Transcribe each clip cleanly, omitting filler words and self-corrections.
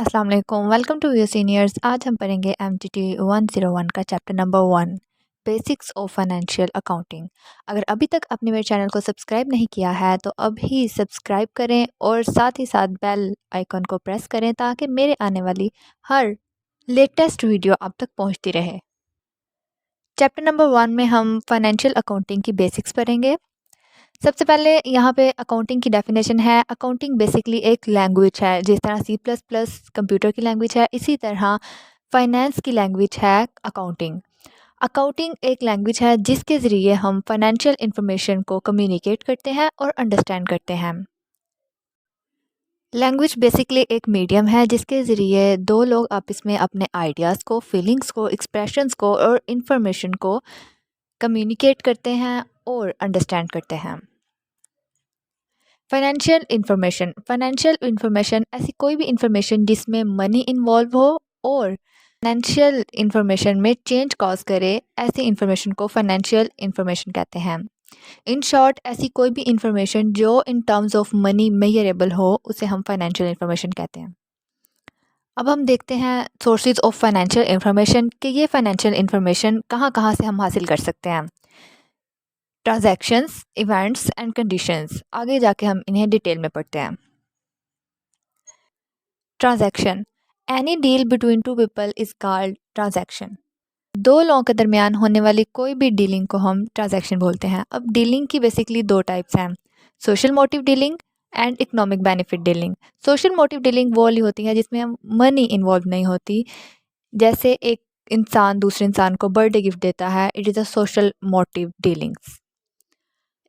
अस्सलाम वालेकुम, welcome to we seniors. आज हम पढ़ेंगे MTT 101 का chapter number 1, basics of financial accounting. अगर अभी तक आपने मेरे चैनल को सब्सक्राइब नहीं किया है तो अभी सब्सक्राइब करें और साथ ही साथ बेल आइकन को प्रेस करें ताकि मेरे आने वाली हर लेटेस्ट वीडियो आप तक पहुंचती रहे। चैप्टर नंबर 1 में हम फाइनेंशियल अकाउंटिंग की बेसिक्स पढ़ेंगे। सबसे पहले यहाँ पे अकाउंटिंग की डेफिनेशन है। अकाउंटिंग बेसिकली एक लैंग्वेज है, जिस तरह C++ कंप्यूटर की लैंग्वेज है, इसी तरह फाइनेंस की लैंग्वेज है अकाउंटिंग। अकाउंटिंग एक लैंग्वेज है जिसके ज़रिए हम फाइनेंशियल इंफॉर्मेशन को कम्युनिकेट करते हैं और अंडरस्टैंड करते हैं। लैंग्वेज बेसिकली एक मीडियम है जिसके ज़रिए दो लोग आपस में अपने आइडियाज़ को, फीलिंग्स को, एक्सप्रेशंस को और इंफॉर्मेशन को कम्युनिकेट करते हैं और अंडरस्टैंड करते हैं। फाइनेंशियल इंफॉर्मेशन ऐसी कोई भी इंफॉर्मेशन जिसमें मनी इन्वॉल्व हो और फाइनेंशियल इंफॉर्मेशन में चेंज कॉज करे, ऐसी इंफॉर्मेशन को फाइनेंशियल इंफॉर्मेशन कहते हैं। इन शॉर्ट, ऐसी कोई भी इंफॉर्मेशन जो in terms of money measurable हो उसे हम फाइनेंशियल इंफॉर्मेशन कहते हैं। अब हम देखते हैं सोर्सेज ऑफ फाइनेंशियल इंफॉर्मेशन कि ये फाइनेंशियल इंफॉर्मेशन कहाँ कहाँ से हम हासिल कर सकते हैं। Transactions, events and conditions. आगे जाके हम इन्हें डिटेल में पढ़ते हैं। Transaction, any deal between two people is called transaction. दो लोगों के दरमियान होने वाली कोई भी डीलिंग को हम ट्रांजैक्शन बोलते हैं। अब डीलिंग की बेसिकली दो टाइप्स हैं, social motive dealing and economic benefit dealing. Social motive dealing वो वाली होती है जिसमें हम मनी इन्वॉल्व नहीं होती, जैसे एक इंसान दूसरे इंसान को बर्थडे गिफ्ट देता है, it is a social motive dealings.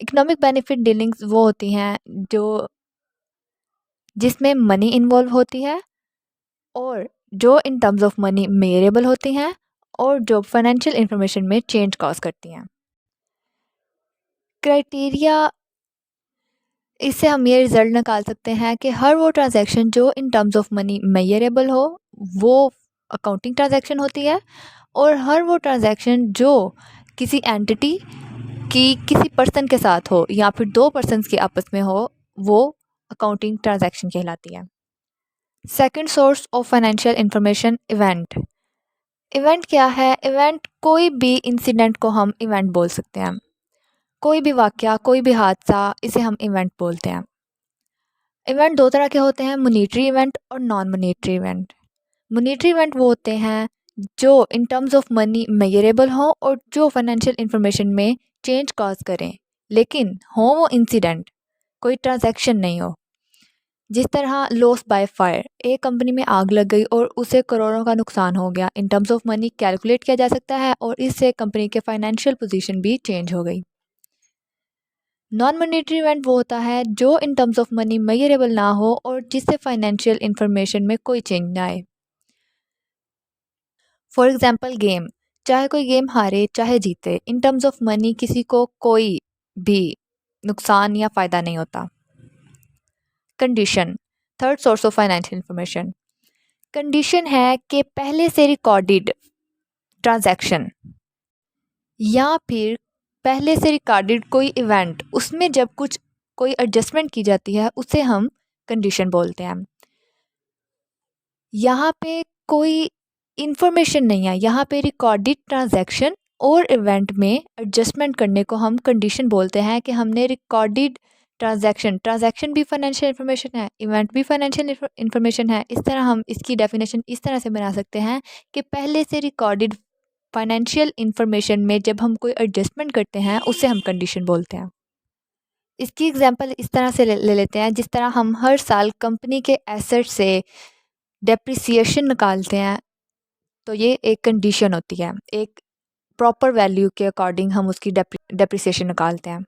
Economic benefit dealings वो होती हैं जिसमें मनी इन्वॉल्व होती है और जो in terms of money measurable होती हैं और जो फाइनेंशियल इंफॉर्मेशन में चेंज कॉज करती हैं। क्राइटेरिया, इससे हम ये रिजल्ट निकाल सकते हैं कि हर वो ट्रांजैक्शन जो in terms of money measurable हो वो अकाउंटिंग ट्रांजैक्शन होती है, और हर वो ट्रांजैक्शन जो किसी एंटिटी की किसी पर्सन के साथ हो या फिर दो पर्सन्स के आपस में हो वो अकाउंटिंग ट्रांजैक्शन कहलाती है। Second source of financial information, event. Event क्या है? इवेंट कोई भी इंसिडेंट को हम इवेंट बोल सकते हैं। कोई भी वाकया, कोई भी हादसा, इसे हम इवेंट बोलते हैं। इवेंट दो तरह के होते हैं, मॉनेटरी इवेंट और non monetary event. Monetary event वो होते हैं जो in terms of money measurable हो और जो फाइनेंशियल इंफॉर्मेशन में चेंज कॉज करें, लेकिन हो वो इंसिडेंट, कोई ट्रांजैक्शन नहीं हो। जिस तरह लॉस बाय फायर, एक कंपनी में आग लग गई और उसे करोड़ों का नुकसान हो गया, in terms of money calculate किया जा सकता है और इससे कंपनी के फाइनेंशियल पोजीशन भी चेंज हो गई। नॉन मॉनेटरी इवेंट वो होता है जो in terms of money measurable ना हो और जिससे फाइनेंशियल इंफॉर्मेशन में कोई चेंज ना आए। फॉर एग्जाम्पल गेम, चाहे कोई गेम हारे चाहे जीते, इन टर्म्स ऑफ मनी किसी को कोई भी नुकसान या फ़ायदा नहीं होता। Condition, third source of financial information. Condition है कि पहले से रिकॉर्डेड ट्रांजैक्शन या फिर पहले से रिकॉर्डेड कोई इवेंट, उसमें जब कोई एडजस्टमेंट की जाती है उसे हम कंडीशन बोलते हैं। यहाँ पे कोई इंफॉर्मेशन नहीं है, यहाँ पे रिकॉर्डेड ट्रांजैक्शन और इवेंट में एडजस्टमेंट करने को हम कंडीशन बोलते हैं कि हमने रिकॉर्डेड ट्रांजैक्शन भी फाइनेंशियल इंफॉर्मेशन है, इवेंट भी फाइनेंशियल इंफॉर्मेशन है। इस तरह हम इसकी डेफिनेशन इस तरह से बना सकते हैं कि पहले से रिकॉर्डेड फाइनेंशियल इंफॉर्मेशन में जब हम कोई एडजस्टमेंट करते हैं उसे हम कंडीशन बोलते हैं। इसकी एग्जांपल इस तरह से ले लेते हैं, जिस तरह हम हर साल कंपनी के एसेट से डेप्रिसिएशन निकालते हैं, तो ये एक कंडीशन होती है। एक प्रॉपर वैल्यू के अकॉर्डिंग हम उसकी डेप्रिसिएशन निकालते हैं।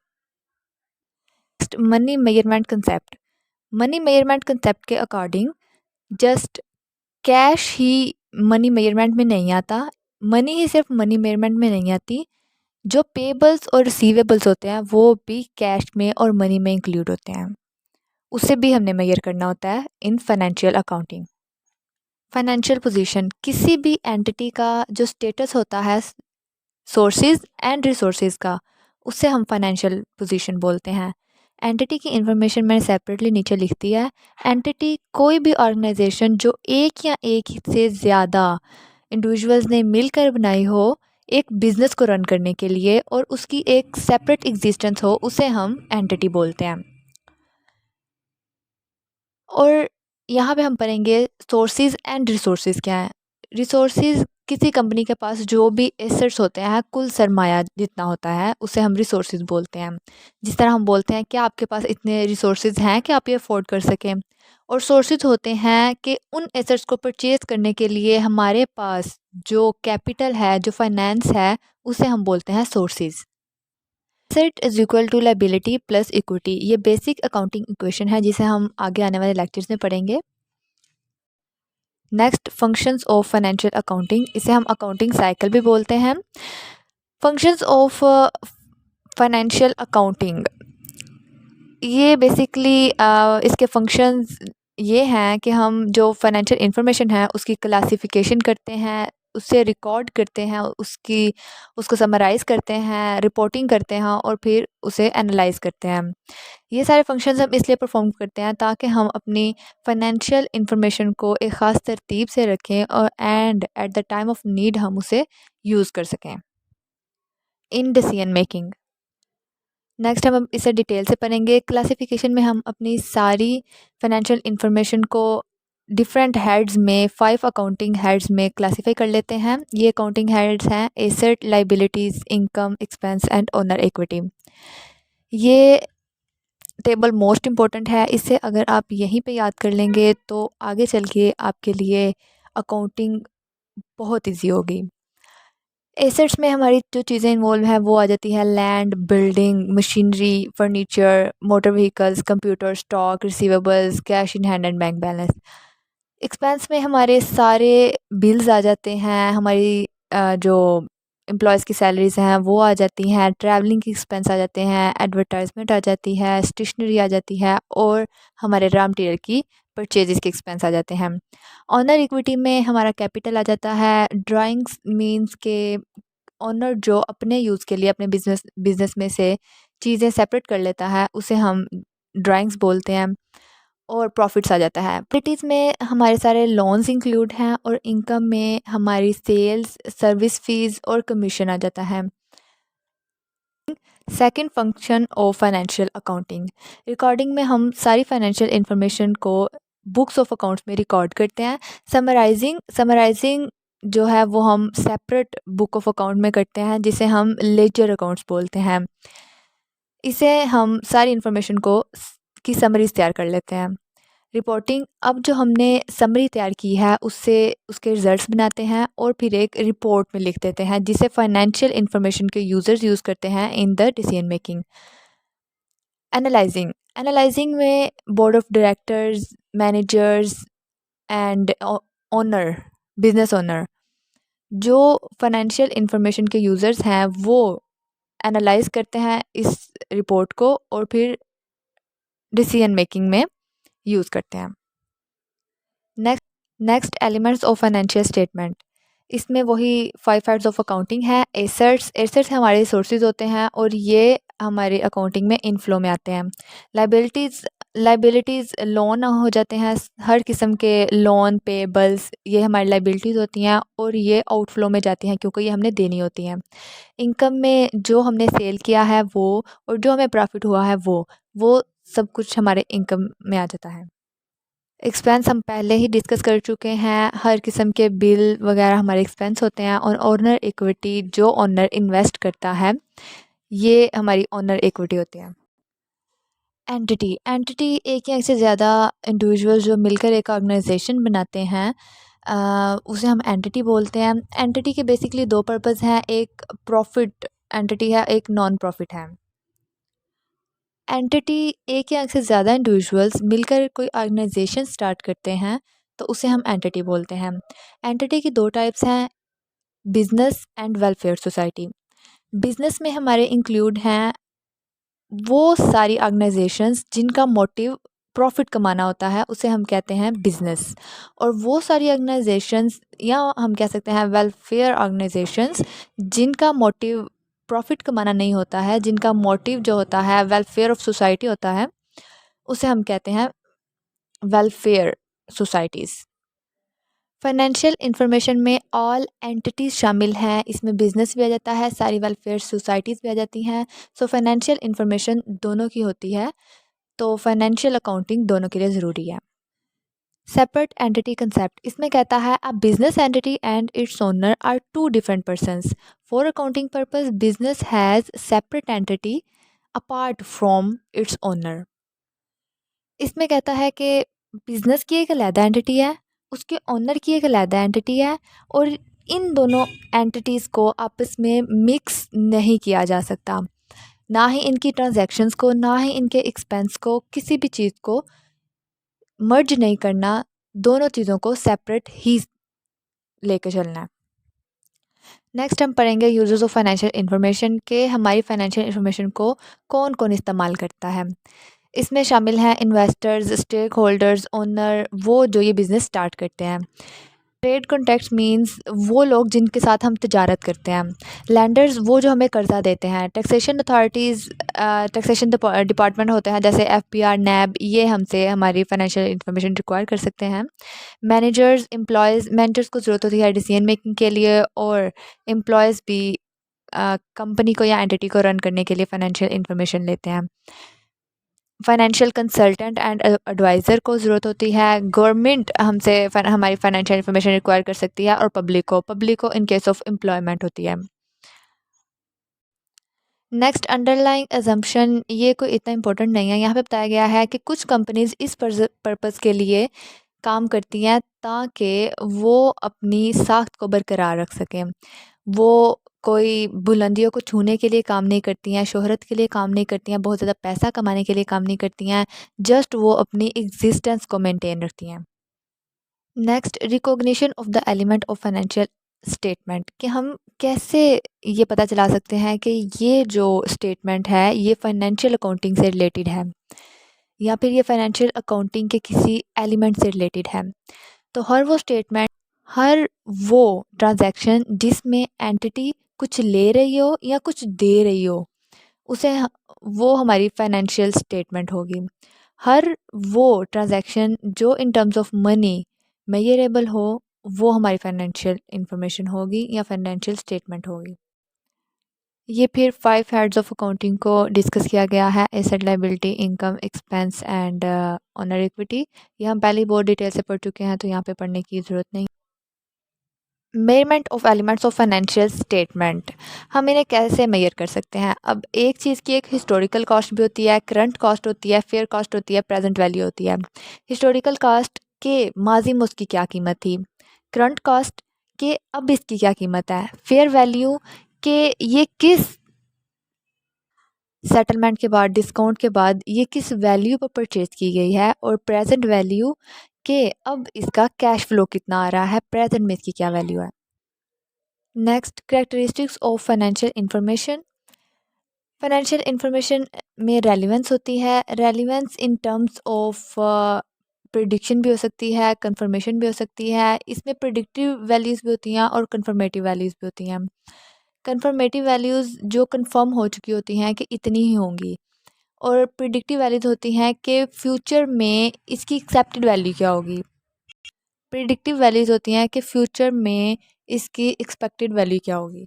Money measurement concept. Money measurement concept के अकॉर्डिंग जस्ट कैश ही मनी मेजरमेंट में नहीं आता, मनी ही सिर्फ मनी मेजरमेंट में नहीं आती, जो पेबल्स और रिसीवेबल्स होते हैं वो भी कैश में और मनी में इंक्लूड होते हैं, उसे भी हमने मेजर करना होता है in financial accounting. Financial position, किसी भी एंटिटी का जो स्टेटस होता है सोर्सेज एंड रिसोर्सेज का, उससे हम फाइनेंशियल पोजीशन बोलते हैं। एंटिटी की इन्फॉर्मेशन मैंने सेपरेटली नीचे लिख दिया है। एंटिटी कोई भी ऑर्गेनाइजेशन जो एक या एक से ज़्यादा इंडिविजुअल्स ने मिलकर बनाई हो एक बिज़नेस को रन करने के लिए और उसकी एक सेपरेट एग्जिस्टेंस हो, उसे हम एंटिटी बोलते हैं। और यहाँ पे हम पढ़ेंगे सोर्सेज एंड रिसोर्सेज क्या है। रिसोर्सेज किसी कंपनी के पास जो भी एसेट्स होते हैं, कुल सरमाया जितना होता है, उसे हम रिसोर्सेज बोलते हैं। जिस तरह हम बोलते हैं कि आपके पास इतने रिसोर्सेज हैं कि आप ये अफोर्ड कर सकें। और सोर्सेज होते हैं कि उन एसेट्स को परचेज करने के लिए हमारे पास जो कैपिटल है, जो फाइनेंस है, उसे हम बोलते हैं sources. Asset is equal to liability plus equity, ये बेसिक अकाउंटिंग इक्वेशन है जिसे हम आगे आने वाले लेक्चर्स में पढ़ेंगे। Next, functions of financial accounting, इसे हम अकाउंटिंग साइकिल भी बोलते हैं। फंक्शंस ऑफ फाइनेंशियल अकाउंटिंग, ये बेसिकली इसके फंक्शंस ये हैं कि हम जो फाइनेंशियल इंफॉर्मेशन है उसकी क्लासिफिकेशन करते हैं, उसे रिकॉर्ड करते हैं, उसको समराइज़ करते हैं, रिपोर्टिंग करते हैं और फिर उसे एनालाइज करते हैं। ये सारे फंक्शंस हम इसलिए परफॉर्म करते हैं ताकि हम अपनी फाइनेंशियल इंफॉर्मेशन को एक ख़ास तरतीब से रखें और and at the time of need हम उसे यूज़ कर सकें इन डिसीजन मेकिंग। नेक्स्ट हम इसे डिटेल से पढ़ेंगे। क्लासिफिकेशन में हम अपनी सारी फाइनेंशियल इंफॉर्मेशन को डिफरेंट हेड्स में 5 अकाउंटिंग हेड्स में क्लासीफाई कर लेते हैं। ये अकाउंटिंग हेड्स हैं asset, liabilities, income, expense and owner equity. ये टेबल मोस्ट इम्पॉर्टेंट है, इसे अगर आप यहीं पे याद कर लेंगे तो आगे चल के आपके लिए अकाउंटिंग बहुत ईजी होगी। एसेट्स में हमारी जो चीज़ें इन्वॉल्व हैं वो आ जाती है land, building, machinery, furniture, motor vehicles, computer, stock, receivables, cash in hand and bank balance. Expense में हमारे सारे बिल्स आ जाते हैं, हमारी जो एम्प्लॉयज़ की सैलरीज़ हैं वो आ जाती हैं, ट्रैवलिंग की एक्सपेंस आ जाते हैं, एडवर्टाइजमेंट आ जाती है, स्टेशनरी आ जाती है और हमारे रॉ मटेरियल की परचेजेस के एक्सपेंस आ जाते हैं। ऑनर इक्विटी में हमारा कैपिटल आ जाता है। ड्राइंग्स मींस के ओनर जो अपने यूज़ के लिए अपने बिजनेस में से चीज़ें सेपरेट कर लेता है उसे हम ड्राइंग्स बोलते हैं। और प्रॉफिट्स आ जाता है। प्रॉपर्टीज़ में हमारे सारे लोन्स इंक्लूड हैं और इनकम में हमारी सेल्स, सर्विस फीस और कमीशन आ जाता है। Second function of financial accounting, recording में हम सारी फाइनेंशियल इंफॉर्मेशन को बुक्स ऑफ अकाउंट्स में रिकॉर्ड करते हैं। समराइजिंग जो है वो हम सेपरेट बुक ऑफ अकाउंट में करते हैं जिसे हम लेजर अकाउंट्स बोलते हैं। इसे हम सारी इंफॉर्मेशन को की समरीज तैयार कर लेते हैं। रिपोर्टिंग, अब जो हमने समरी तैयार की है उससे उसके रिजल्ट्स बनाते हैं और फिर एक रिपोर्ट में लिख देते हैं जिसे फाइनेंशियल इंफॉर्मेशन के यूज़र्स यूज़ करते हैं in the decision making. Analysing, analysing में board of directors, managers and owner, business owner, जो फाइनेंशियल इंफॉर्मेशन के यूज़र्स हैं वो एनालाइज करते हैं इस रिपोर्ट को और फिर डिसीजन मेकिंग में यूज़ करते हैं। Next elements of financial statement, इसमें वही 5 हेड्स ऑफ अकाउंटिंग है। एसेट्स हमारे सोर्सेज होते हैं और ये हमारे अकाउंटिंग में इनफ्लो में आते हैं। लाइबिलिटीज़ लोन हो जाते हैं, हर किस्म के लोन, पेबल्स, ये हमारी लाइबिलिटीज़ होती हैं और ये आउटफ्लो में जाती हैं क्योंकि ये हमने देनी होती हैं। इनकम में जो हमने सेल किया है वो और जो हमें प्रॉफिट हुआ है वो सब कुछ हमारे इनकम में आ जाता है। एक्सपेंस हम पहले ही डिस्कस कर चुके हैं, हर किस्म के बिल वगैरह हमारे एक्सपेंस होते हैं। और ओनर इक्विटी, जो ओनर इन्वेस्ट करता है, ये हमारी ओनर इक्विटी होती है। एंटिटी एक या एक से ज़्यादा इंडिविजुअल जो मिलकर एक ऑर्गेनाइजेशन बनाते हैं उसे हम एंटिटी बोलते हैं। एंटिटी के बेसिकली 2 पर्पस हैं, एक प्रॉफिट एंटिटी है, एक नॉन प्रॉफिट है। एंटिटी एक या एक से ज़्यादा इंडिविजुअल्स मिलकर कोई ऑर्गेनाइजेशन स्टार्ट करते हैं तो उसे हम एंटिटी बोलते हैं। एंटिटी की 2 टाइप्स हैं, business and welfare society. Business में हमारे इंक्लूड हैं वो सारी ऑर्गेनाइजेशंस जिनका मोटिव प्रॉफिट कमाना होता है, उसे हम कहते हैं बिजनेस। और वो सारी ऑर्गेनाइजेशंस या हम कह सकते हैं वेलफेयर ऑर्गेनाइजेशंस जिनका मोटिव प्रॉफिट कमाना नहीं होता है, जिनका मोटिव जो होता है वेलफेयर ऑफ सोसाइटी होता है, उसे हम कहते हैं वेलफेयर सोसाइटीज़। फाइनेंशियल इंफॉर्मेशन में ऑल एंटिटीज़ शामिल हैं, इसमें बिजनेस भी आ जाता है, सारी वेलफेयर सोसाइटीज़ भी आ जाती हैं। सो फाइनेंशियल इंफॉर्मेशन दोनों की होती है, तो फाइनेंशियल अकाउंटिंग दोनों के लिए ज़रूरी है। सेपरेट एंटिटी कंसेप्ट इसमें कहता है a business entity and its owner are two different persons. For accounting purpose business has separate entity apart from its owner. इसमें कहता है कि बिजनेस की एक अलग एंटिटी है, उसके ओनर की एक अलग एंटिटी है, और इन दोनों एंटिटीज़ को आपस में मिक्स नहीं किया जा सकता। ना ही इनकी ट्रांजैक्शंस को, ना ही इनके एक्सपेंस को, किसी भी चीज़ को मर्ज नहीं करना, दोनों चीज़ों को सेपरेट ही लेके चलना है। नेक्स्ट हम पढ़ेंगे यूजर्स ऑफ फाइनेंशियल इन्फॉर्मेशन के हमारी फाइनेंशियल इन्फॉर्मेशन को कौन कौन इस्तेमाल करता है। इसमें शामिल हैं इन्वेस्टर्स, स्टेक होल्डर्स, ओनर, वो जो ये बिज़नेस स्टार्ट करते हैं। ट्रेड कॉन्टैक्ट्स मींस वो लोग जिनके साथ हम तजारत करते हैं। लैंडर्स वो जो हमें कर्जा देते हैं। टैक्सेशन अथॉरिटीज़, टैक्सेशन डिपार्टमेंट होते हैं जैसे एफपीआर, नैब, ये हमसे हमारी फाइनेंशियल इंफॉर्मेशन रिक्वायर कर सकते हैं। मैनेजर्स, मैनेजर्स को ज़रूरत होती है डिसीजन मेकिंग के लिए, और एम्प्लॉयज़ भी कंपनी को या एंटिटी को रन करने के लिए फाइनेंशियल इंफॉर्मेशन लेते हैं। फाइनेंशियल कंसल्टेंट एंड एडवाइज़र को ज़रूरत होती है। गवर्नमेंट हमसे हमारी फाइनेंशियल इन्फॉर्मेशन रिक्वायर कर सकती है, और पब्लिक को इन केस ऑफ एम्प्लॉयमेंट होती है। नेक्स्ट अंडरलाइंग अजम्पशन, ये कोई इतना इंपॉर्टेंट नहीं है। यहाँ पे बताया गया है कि कुछ कंपनीज इस पर्पज़ के लिए काम करती हैं ताकि वो अपनी साख्त को बरकरार रख सकें। वो कोई बुलंदियों को छूने के लिए काम नहीं करती हैं, शोहरत के लिए काम नहीं करती हैं, बहुत ज़्यादा पैसा कमाने के लिए काम नहीं करती हैं, जस्ट वो अपनी एग्जिस्टेंस को मेंटेन रखती हैं। Next, recognition of the element of financial statement, कि हम कैसे ये पता चला सकते हैं कि ये जो स्टेटमेंट है ये फाइनेंशियल अकाउंटिंग से रिलेटेड है, या फिर ये फाइनेंशियल अकाउंटिंग के किसी एलिमेंट से रिलेटेड है। तो हर वो ट्रांजैक्शन जिसमें एंटिटी कुछ ले रही हो या कुछ दे रही हो, वो हमारी फाइनेंशियल स्टेटमेंट होगी। हर वो ट्रांजैक्शन जो in terms of money measurable हो, वो हमारी फाइनेंशियल इंफॉर्मेशन होगी या फाइनेंशियल स्टेटमेंट होगी। ये फिर 5 हेड्स ऑफ अकाउंटिंग को डिस्कस किया गया है, asset, liability, income, expense and honour equity. ये हम पहले बहुत डिटेल से पढ़ चुके हैं, तो यहाँ पे पढ़ने की ज़रूरत नहीं। Measurement of elements of financial statement, हम इन्हें कैसे मेजर कर सकते हैं। अब एक चीज़ की एक हिस्टोरिकल कॉस्ट भी होती है, करंट कॉस्ट होती है, फेयर कॉस्ट होती है, प्रेजेंट वैल्यू होती है। हिस्टोरिकल कॉस्ट के माजी में उसकी क्या कीमत थी, करंट कॉस्ट के अब इसकी क्या कीमत है, फेयर वैल्यू के ये किस सेटलमेंट के बाद, डिस्काउंट के बाद ये किस वैल्यू पर परचेज की गई है, और प्रेजेंट वैल्यू के अब इसका कैश फ्लो कितना आ रहा है, प्रेजेंट में इसकी क्या वैल्यू है। Next, characteristics of financial information. Financial information में रेलिवेंस होती है। Relevance in terms of prediction भी हो सकती है, कंफर्मेशन भी हो सकती है। इसमें प्रिडिक्टिव वैल्यूज़ भी होती हैं और कंफर्मेटिव वैल्यूज़ भी होती हैं। कंफर्मेटिव वैल्यूज़ जो कंफर्म हो चुकी होती हैं कि इतनी ही होंगी, और प्रिडिक्टिव वैल्यूज़ होती हैं कि फ्यूचर में इसकी एक्सेप्टेड वैल्यू क्या होगी। प्रिडिक्टिव वैल्यूज़ होती हैं कि फ्यूचर में इसकी एक्सपेक्टेड वैल्यू क्या होगी।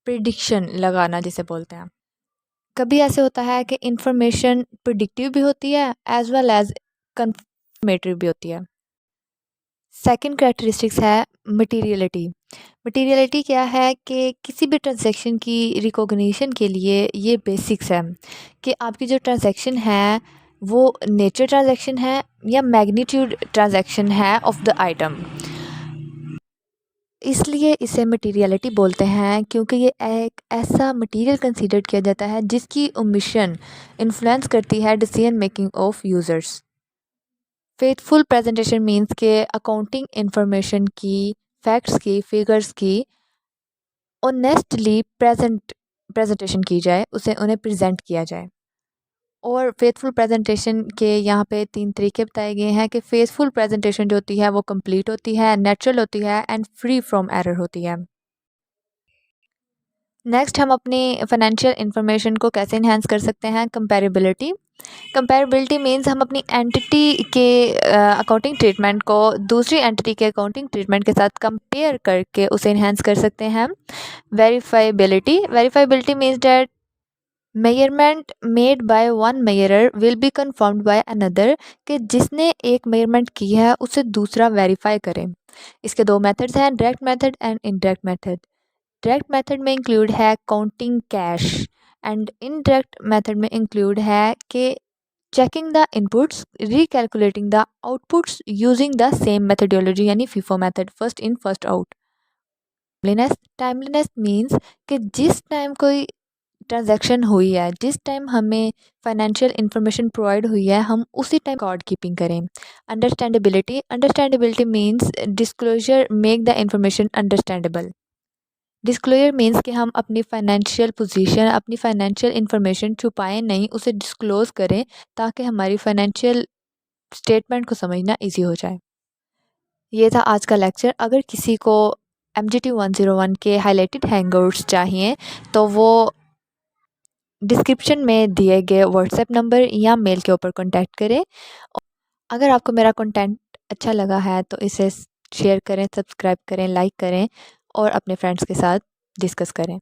प्रिडिक्शन लगाना जिसे बोलते हैं। कभी ऐसे होता है कि इंफॉर्मेशन प्रिडिक्टिव भी होती है एज वेल एज कंफर्मेटरी भी होती है। सेकंड कैरेक्टरिस्टिक्स है मटीरियलिटी। मटीरियलिटी क्या है कि किसी भी ट्रांजैक्शन की रिकॉग्निशन के लिए ये बेसिक्स है कि आपकी जो ट्रांजैक्शन है वो नेचर ट्रांजैक्शन है या मैग्नीट्यूड ट्रांजैक्शन है ऑफ द आइटम। इसलिए इसे मटीरियलिटी बोलते हैं, क्योंकि ये एक ऐसा मटीरियल कंसीडर किया जाता है जिसकी ओमिशन इन्फ्लुएंस करती है decision making of users. Faithful presentation means के अकाउंटिंग इंफॉर्मेशन की, फैक्ट्स की, फिगर्स की ऑनेस्टली प्रेजेंटेशन की जाए, उसे उन्हें प्रेजेंट किया जाए। और फेथफुल प्रेजेंटेशन के यहाँ पे 3 तरीके बताए गए हैं कि फेथफुल प्रेजेंटेशन जो होती है वो कंप्लीट होती है, नेचुरल होती है एंड फ्री फ्रॉम एरर होती है। नेक्स्ट हम अपनी फाइनेंशियल इन्फॉर्मेशन को कैसे इन्हांस कर सकते हैं, कंपैरेबिलिटी। कंपैरेबिलिटी मीन्स हम अपनी एंटिटी के अकाउंटिंग ट्रीटमेंट को दूसरी एंटिटी के अकाउंटिंग ट्रीटमेंट के साथ कंपेयर करके उसे इन्हांस कर सकते हैं। Verifiability means that measurement made by one measurer will be confirmed by another, कि जिसने एक मेजरमेंट की है उसे दूसरा वेरीफाई करे। इसके दो मेथड्स हैं, direct method and indirect method. Direct method में इंक्लूड है counting cash and indirect method में इंक्लूड है कि checking the inputs, recalculating the outputs using the same methodology, यानी FIFO method, first in first out. Timeliness means कि जिस time कोई transaction हुई है, जिस टाइम हमें फाइनेंशियल इन्फॉर्मेशन प्रोवाइड हुई है, हम उसी टाइम रिकॉर्ड कीपिंग करें। Understandability means disclosure make the information understandable. Disclosure means कि हम अपनी फाइनेंशियल पोजीशन, अपनी फाइनेंशियल इन्फॉर्मेशन छुपाएं नहीं, उसे डिस्क्लोज़ करें ताकि हमारी फाइनेंशियल स्टेटमेंट को समझना इजी हो जाए। ये था आज का लेक्चर। अगर किसी को MGT 101 के हाईलाइटेड हैंगआउट्स चाहिए तो वो डिस्क्रिप्शन में दिए गए व्हाट्सएप नंबर या मेल के ऊपर कॉन्टैक्ट करें। अगर आपको मेरा कंटेंट अच्छा लगा है तो इसे शेयर करें, सब्सक्राइब करें, लाइक करें और अपने फ्रेंड्स के साथ डिस्कस करें।